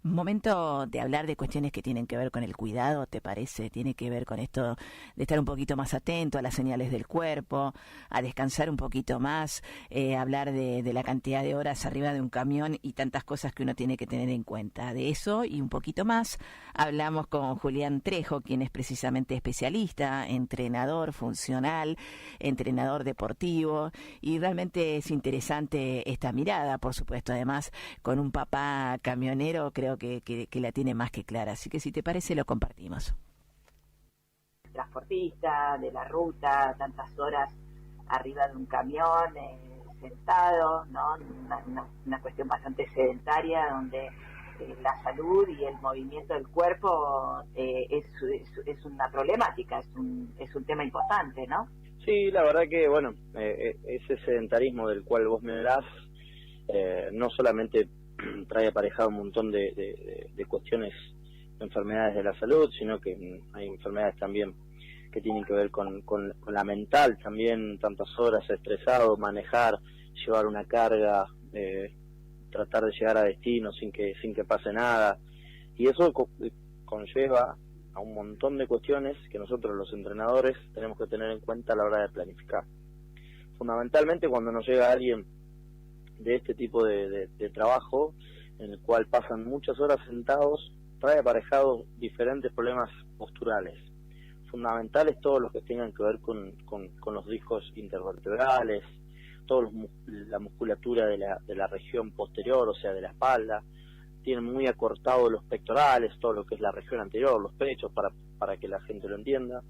Momento de hablar de cuestiones que tienen que ver con el cuidado, ¿te parece? Tiene que ver con esto de estar un poquito más atento a las señales del cuerpo, a descansar un poquito más, hablar de la cantidad de horas arriba de un camión y tantas cosas que uno tiene que tener en cuenta. De eso y un poquito más hablamos con Julián Trejo, quien es precisamente especialista, entrenador funcional, entrenador deportivo, y realmente es interesante esta mirada, por supuesto, además con un papá camionero, creo que la tiene más que clara, así que si te parece lo compartimos. Transportista, de la ruta, tantas horas arriba de un camión, sentado, ¿no? Una cuestión bastante sedentaria donde la salud y el movimiento del cuerpo es una problemática, es un tema importante, ¿no? Sí, la verdad que, bueno, ese sedentarismo del cual vos me hablas, no solamente trae aparejado un montón de cuestiones, de enfermedades de la salud, sino que hay enfermedades también que tienen que ver con la mental, también tantas horas estresado, manejar, llevar una carga, tratar de llegar a destino sin que pase nada, y eso conlleva a un montón de cuestiones que nosotros los entrenadores tenemos que tener en cuenta a la hora de planificar. Fundamentalmente cuando nos llega alguien de este tipo de trabajo, en el cual pasan muchas horas sentados, trae aparejados diferentes problemas posturales. Fundamentales todos los que tengan que ver con los discos intervertebrales, la musculatura de la región posterior, o sea, de la espalda. Tienen muy acortados los pectorales, todo lo que es la región anterior, los pechos, para que la gente lo entienda.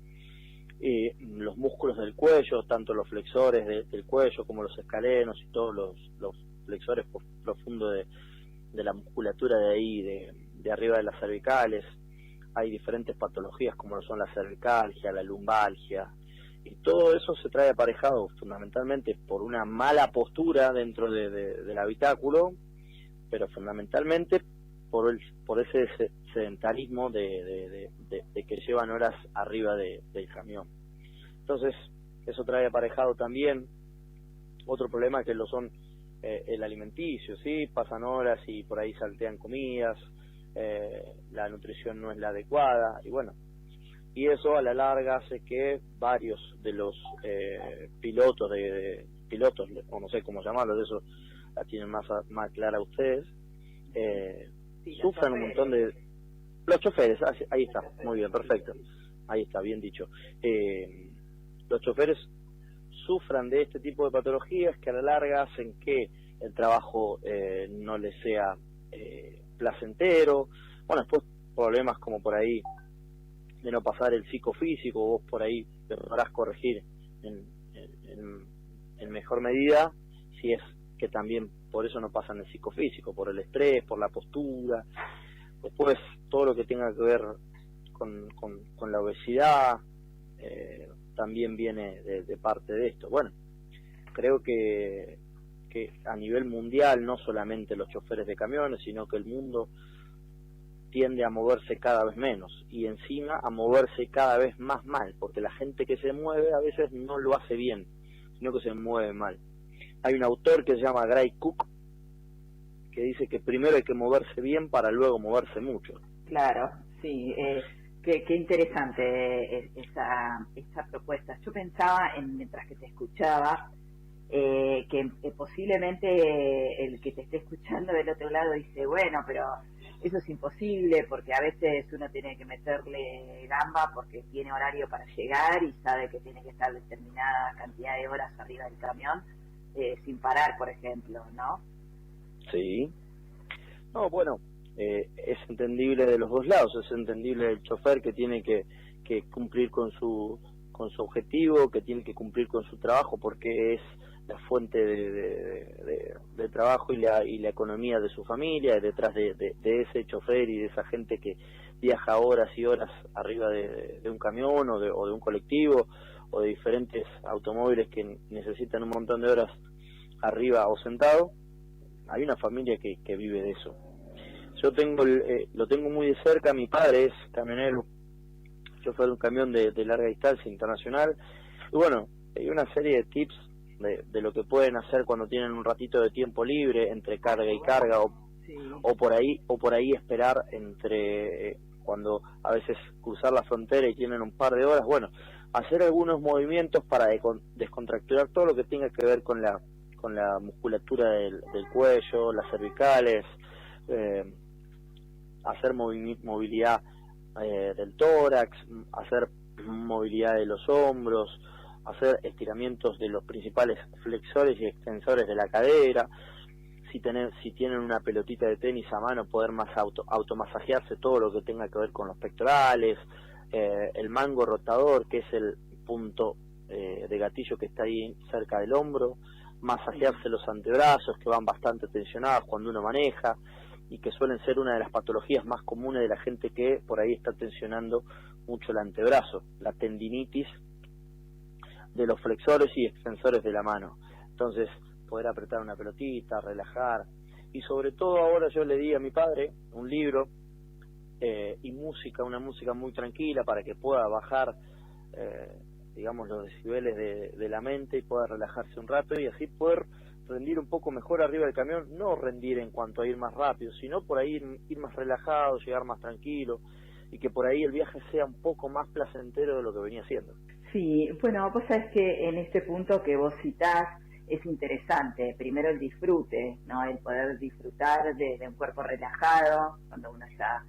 Los músculos del cuello, tanto los flexores del cuello como los escalenos y todos los flexores profundos de la musculatura de ahí, de arriba de las cervicales. Hay diferentes patologías como lo son la cervicalgia, la lumbalgia, y todo eso se trae aparejado fundamentalmente por una mala postura dentro del habitáculo, pero fundamentalmente por ese sedentarismo de que llevan horas arriba del camión. Entonces, eso trae aparejado también otro problema que lo son el alimenticio, ¿sí? Pasan horas y por ahí saltean comidas, la nutrición no es la adecuada, y bueno, y eso a la larga hace que varios de los pilotos, o no sé cómo llamarlos, de eso la tienen más clara ustedes, sí, sufran un montón de... Los choferes, ahí está, muy bien, perfecto, ahí está, bien dicho. Los choferes sufran de este tipo de patologías que a la larga hacen que el trabajo no les sea placentero. Bueno, después problemas como por ahí de no pasar el psicofísico, vos por ahí deberás corregir en mejor medida, si es que también por eso no pasan el psicofísico, por el estrés, por la postura. Después todo lo que tenga que ver con la obesidad también viene de parte de esto. Bueno, creo que a nivel mundial, no solamente los choferes de camiones, sino que el mundo tiende a moverse cada vez menos, y encima a moverse cada vez más mal, porque la gente que se mueve a veces no lo hace bien, sino que se mueve mal. Hay un autor que se llama Gray Cook, que dice que primero hay que moverse bien para luego moverse mucho. Claro, sí, qué interesante esa propuesta. Yo pensaba, mientras que te escuchaba, que posiblemente el que te esté escuchando del otro lado dice, bueno, pero eso es imposible, porque a veces uno tiene que meterle gamba porque tiene horario para llegar y sabe que tiene que estar determinada cantidad de horas arriba del camión sin parar, por ejemplo, ¿no? Sí. No, bueno, es entendible de los dos lados. Es entendible el chofer que tiene que cumplir con su objetivo, que tiene que cumplir con su trabajo, porque es la fuente de trabajo y la economía de su familia, y detrás de ese chofer y de esa gente que viaja horas y horas arriba de un camión o de un colectivo o de diferentes automóviles que necesitan un montón de horas arriba o sentado. Hay una familia que vive de eso. Yo lo tengo muy de cerca. Mi padre es camionero, chofer de un camión de larga distancia internacional, y bueno, hay una serie de tips de lo que pueden hacer cuando tienen un ratito de tiempo libre entre carga y carga, o Sí. O por ahí esperar entre cuando a veces cruzar la frontera y tienen un par de horas, bueno, hacer algunos movimientos para descontracturar todo lo que tenga que ver con la musculatura del cuello, las cervicales, hacer movilidad del tórax, hacer movilidad de los hombros, hacer estiramientos de los principales flexores y extensores de la cadera. Si tienen una pelotita de tenis a mano, poder más automasajearse todo lo que tenga que ver con los pectorales, el mango rotador, que es el punto de gatillo que está ahí cerca del hombro, masajearse los antebrazos, que van bastante tensionados cuando uno maneja, y que suelen ser una de las patologías más comunes de la gente que por ahí está tensionando mucho el antebrazo, la tendinitis de los flexores y extensores de la mano. Entonces, poder apretar una pelotita, relajar, y sobre todo ahora yo le di a mi padre un libro y música, una música muy tranquila para que pueda bajar digamos los decibeles de la mente y pueda relajarse un rato y así poder rendir un poco mejor arriba del camión, no rendir en cuanto a ir más rápido, sino por ahí ir más relajado, llegar más tranquilo, y que por ahí el viaje sea un poco más placentero de lo que venía siendo. Sí, bueno, vos sabés que en este punto que vos citás es interesante. Primero el disfrute, ¿no? El poder disfrutar de un cuerpo relajado cuando uno está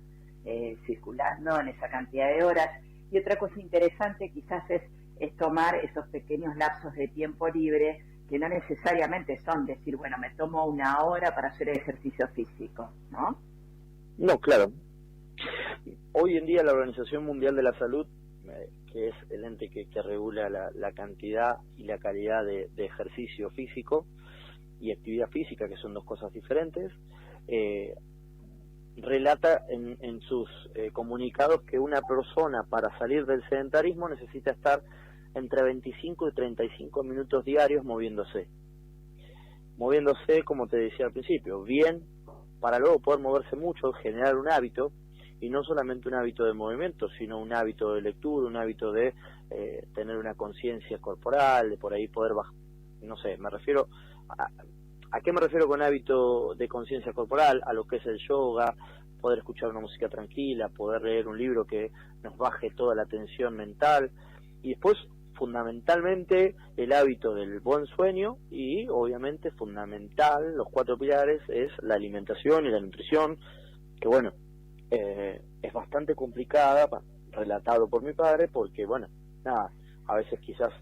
circulando en esa cantidad de horas. Y otra cosa interesante quizás es tomar esos pequeños lapsos de tiempo libre que no necesariamente son decir, bueno, me tomo una hora para hacer ejercicio físico, ¿no? No, claro. Hoy en día la Organización Mundial de la Salud, que es el ente que regula la cantidad y la calidad de ejercicio físico y actividad física, que son dos cosas diferentes, relata en sus comunicados que una persona para salir del sedentarismo necesita estar entre 25 y 35 minutos diarios moviéndose, como te decía al principio, bien para luego poder moverse mucho, generar un hábito, y no solamente un hábito de movimiento, sino un hábito de lectura, un hábito de tener una conciencia corporal, de por ahí poder bajar, no sé, me refiero ¿a qué me refiero con hábito de conciencia corporal? A lo que es el yoga, poder escuchar una música tranquila, poder leer un libro que nos baje toda la tensión mental, y después fundamentalmente el hábito del buen sueño, y obviamente fundamental, los 4 pilares, es la alimentación y la nutrición, que bueno, es bastante complicada, relatado por mi padre, porque bueno, nada, a veces quizás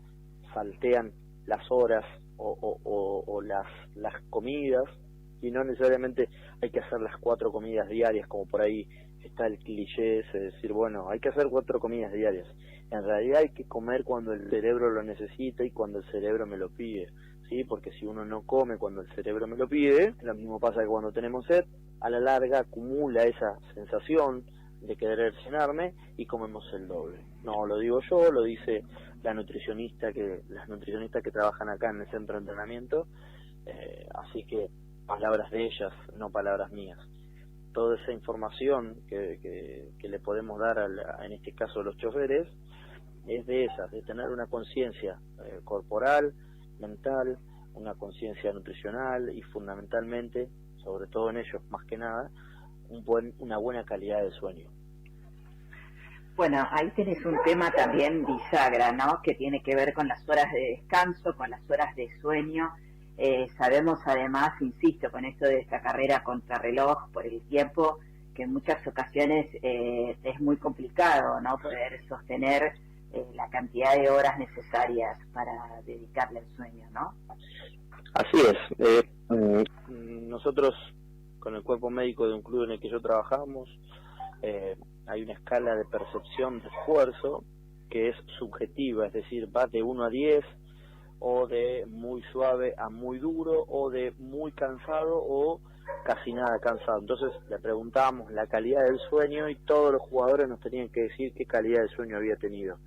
saltean las horas o las comidas, y no necesariamente hay que hacer las 4 comidas diarias, como por ahí está el cliché ese de decir, bueno, hay que hacer 4 comidas diarias. En realidad hay que comer cuando el cerebro lo necesita y cuando el cerebro me lo pide, ¿sí? Porque si uno no come cuando el cerebro me lo pide, lo mismo pasa que cuando tenemos sed, a la larga acumula esa sensación de querer llenarme y comemos el doble. No lo digo yo, lo dice las nutricionistas que trabajan acá en el centro de entrenamiento, así que palabras de ellas, no palabras mías. Toda esa información que le podemos dar en este caso a los choferes es de esas, de tener una conciencia corporal, mental, una conciencia nutricional y fundamentalmente, sobre todo en ellos más que nada, una buena calidad de sueño. Bueno, ahí tenés un tema también bisagra, ¿no? Que tiene que ver con las horas de descanso, con las horas de sueño. Sabemos además, insisto, con esto de esta carrera contrarreloj por el tiempo, que en muchas ocasiones es muy complicado, ¿no? Poder sostener la cantidad de horas necesarias para dedicarle al sueño, ¿no? Así es. Nosotros, con el cuerpo médico de un club en el que yo trabajamos, hay una escala de percepción de esfuerzo que es subjetiva, es decir, va de 1 a 10, o de muy suave a muy duro, o de muy cansado o casi nada cansado. Entonces le preguntábamos la calidad del sueño y todos los jugadores nos tenían que decir qué calidad de sueño había tenido.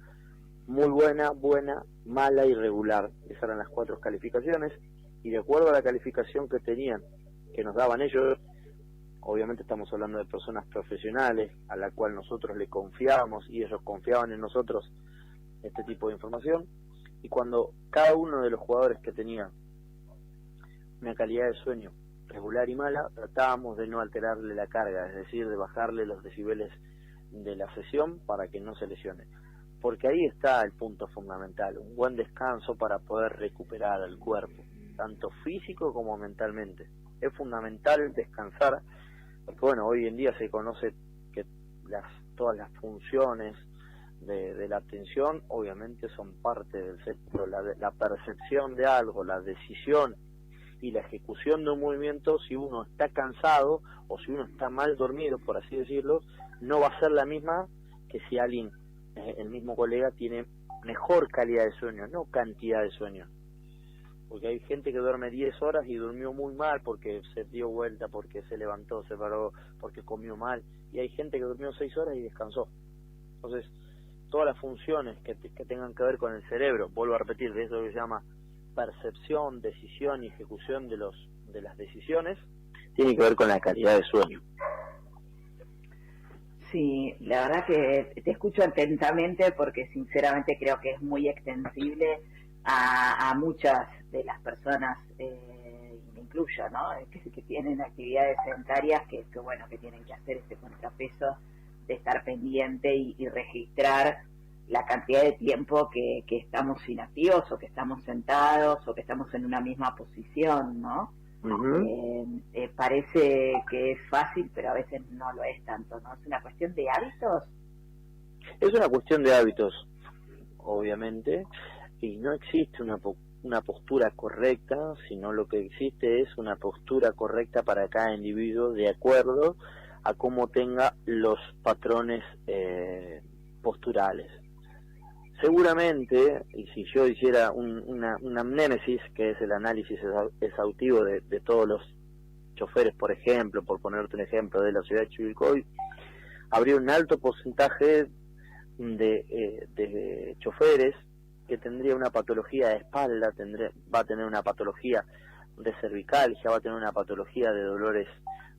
Muy buena, buena, mala y regular. Esas eran las 4 calificaciones, y de acuerdo a la calificación que tenían, que nos daban ellos, obviamente estamos hablando de personas profesionales a la cual nosotros le confiábamos y ellos confiaban en nosotros este tipo de información, y cuando cada uno de los jugadores que tenía una calidad de sueño regular y mala, tratábamos de no alterarle la carga, es decir, de bajarle los decibeles de la sesión para que no se lesione. Porque ahí está el punto fundamental, un buen descanso para poder recuperar el cuerpo, tanto físico como mentalmente. Es fundamental descansar, porque bueno, hoy en día se conoce que todas las funciones de la atención obviamente son parte del cerebro, la percepción de algo, la decisión y la ejecución de un movimiento, si uno está cansado o si uno está mal dormido, por así decirlo, no va a ser la misma que si alguien, el mismo colega, tiene mejor calidad de sueño, no cantidad de sueño. Porque hay gente que duerme 10 horas y durmió muy mal porque se dio vuelta, porque se levantó, se paró, porque comió mal. Y hay gente que durmió 6 horas y descansó. Entonces, todas las funciones que tengan que ver con el cerebro, vuelvo a repetir, de eso que se llama percepción, decisión y ejecución de las decisiones, tiene que ver con la calidad de sueño. Sí, la verdad que te escucho atentamente porque sinceramente creo que es muy extensible a muchas de las personas, me incluyo, ¿no? Que tienen actividades sedentarias que bueno, que tienen que hacer ese contrapeso de estar pendiente y registrar la cantidad de tiempo que estamos inactivos o que estamos sentados o que estamos en una misma posición, ¿no? Uh-huh. Parece que es fácil, pero a veces no lo es tanto, ¿no? ¿Es una cuestión de hábitos? Es una cuestión de hábitos, obviamente, y no existe una postura correcta, sino lo que existe es una postura correcta para cada individuo de acuerdo a cómo tenga los patrones posturales. Seguramente, y si yo hiciera una amnémesis, que es el análisis exhaustivo de todos los choferes, por ejemplo, por ponerte un ejemplo de la ciudad de Chivilcoy, habría un alto porcentaje de choferes que tendría una patología de espalda, va a tener una patología de cervicalgia, va a tener una patología de dolores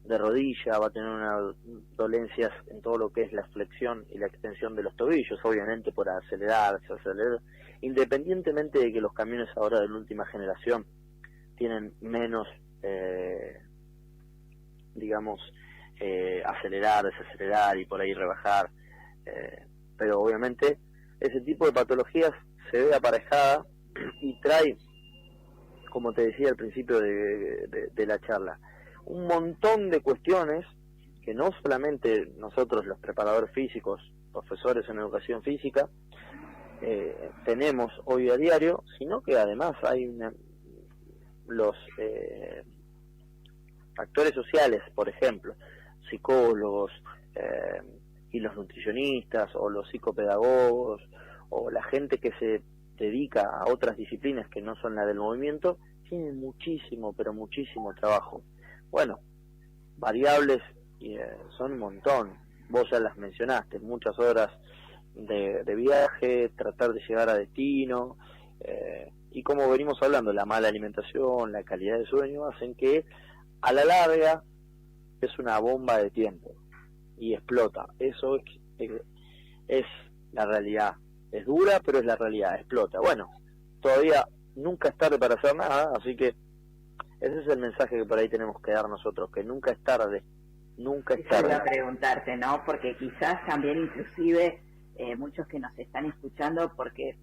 de rodilla, va a tener unas dolencias en todo lo que es la flexión y la extensión de los tobillos, obviamente por acelerar, independientemente de que los camiones ahora de la última generación tienen menos, acelerar, desacelerar y por ahí rebajar, pero obviamente ese tipo de patologías se ve aparejada y trae, como te decía al principio de la charla, un montón de cuestiones que no solamente nosotros los preparadores físicos, profesores en educación física, tenemos hoy a diario, sino que además hay los actores sociales, por ejemplo, psicólogos y los nutricionistas o los psicopedagogos o la gente que se dedica a otras disciplinas que no son la del movimiento, tienen muchísimo, pero muchísimo trabajo. Bueno, variables son un montón, vos ya las mencionaste, muchas horas de viaje, tratar de llegar a destino, y como venimos hablando, la mala alimentación, la calidad de sueño, hacen que a la larga es una bomba de tiempo y explota. Eso es la realidad, es dura, pero es la realidad, explota. Bueno, todavía nunca es tarde para hacer nada, así que ese es el mensaje que por ahí tenemos que dar nosotros, que nunca es tarde, nunca es tarde. Voy a preguntarte, ¿no? Porque quizás también inclusive muchos que nos están escuchando, porque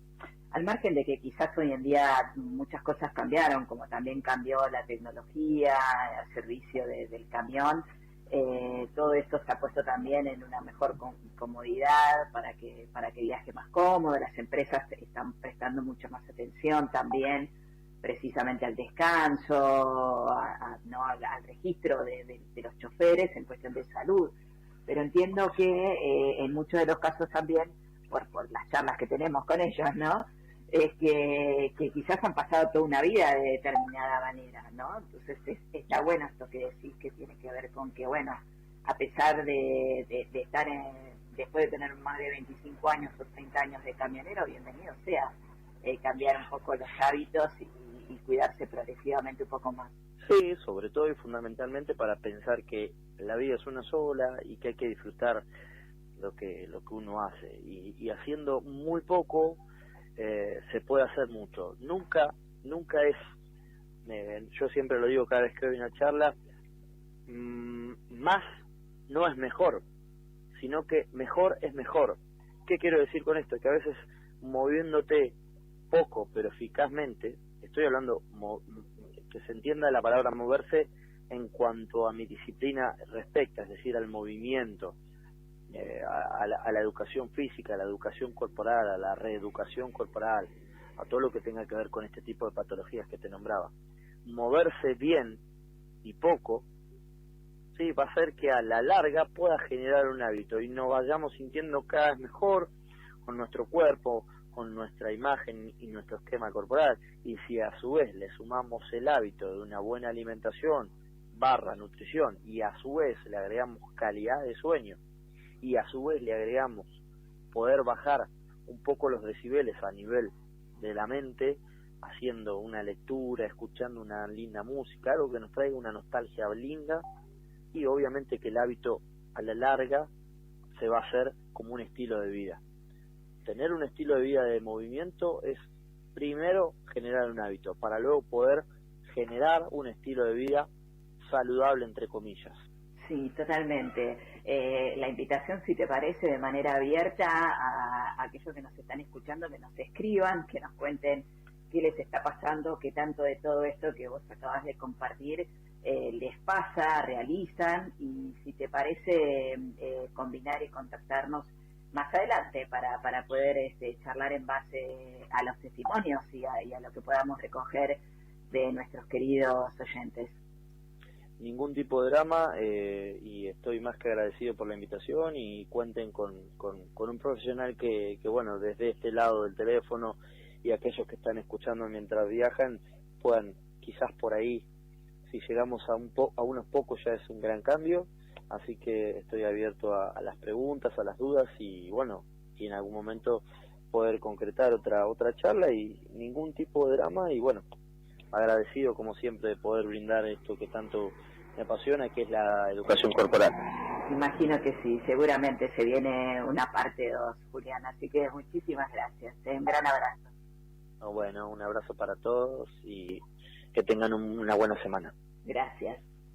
al margen de que quizás hoy en día muchas cosas cambiaron, como también cambió la tecnología, el servicio del camión, todo esto se ha puesto también en una mejor comodidad para que viaje más cómodo. Las empresas están prestando mucha más atención también precisamente al descanso, al registro de los choferes en cuestión de salud. Pero entiendo que en muchos de los casos también, por las charlas que tenemos con ellos, ¿no?, es que quizás han pasado toda una vida de determinada manera, ¿no? Entonces está bueno esto que decís, que tiene que ver con que, bueno, a pesar de estar después de tener más de 25 años o 30 años de camionero, bienvenido sea cambiar un poco los hábitos y cuidarse progresivamente un poco más. Sí, sobre todo y fundamentalmente para pensar que la vida es una sola y que hay que disfrutar lo que uno hace, y haciendo muy poco se puede hacer mucho. Nunca es yo siempre lo digo cada vez que doy una charla, más no es mejor, sino que mejor es mejor. ¿Qué quiero decir con esto? Que a veces moviéndote poco pero eficazmente, estoy hablando que se entienda la palabra moverse en cuanto a mi disciplina respecta, es decir, al movimiento, a la educación física, a la educación corporal, a la reeducación corporal, a todo lo que tenga que ver con este tipo de patologías que te nombraba. Moverse bien y poco, sí, va a hacer que a la larga pueda generar un hábito y nos vayamos sintiendo cada vez mejor con nuestro cuerpo, con nuestra imagen y nuestro esquema corporal. Y si a su vez le sumamos el hábito de una buena alimentación / nutrición, y a su vez le agregamos calidad de sueño, y a su vez le agregamos poder bajar un poco los decibeles a nivel de la mente, haciendo una lectura, escuchando una linda música, algo que nos traiga una nostalgia linda, y obviamente que el hábito a la larga se va a hacer como un estilo de vida. Tener un estilo de vida de movimiento es primero generar un hábito, para luego poder generar un estilo de vida saludable, entre comillas. Sí, totalmente. La invitación, si te parece, de manera abierta a aquellos que nos están escuchando, que nos escriban, que nos cuenten qué les está pasando, qué tanto de todo esto que vos acabas de compartir les pasa, realizan, y si te parece combinar y contactarnos más adelante para poder charlar en base a los testimonios y a lo que podamos recoger de nuestros queridos oyentes. Ningún tipo de drama, y estoy más que agradecido por la invitación, y cuenten con un profesional que bueno, desde este lado del teléfono, y aquellos que están escuchando mientras viajan puedan quizás por ahí, si llegamos a unos pocos ya es un gran cambio, así que estoy abierto a las preguntas, a las dudas, y bueno, y en algún momento poder concretar otra charla, y ningún tipo de drama, y bueno, agradecido como siempre de poder brindar esto que tanto me apasiona, que es la educación corporal. Imagino que sí, seguramente se viene una parte 2, Julián, así que muchísimas gracias, un gran abrazo. Bueno, un abrazo para todos y que tengan una buena semana. Gracias.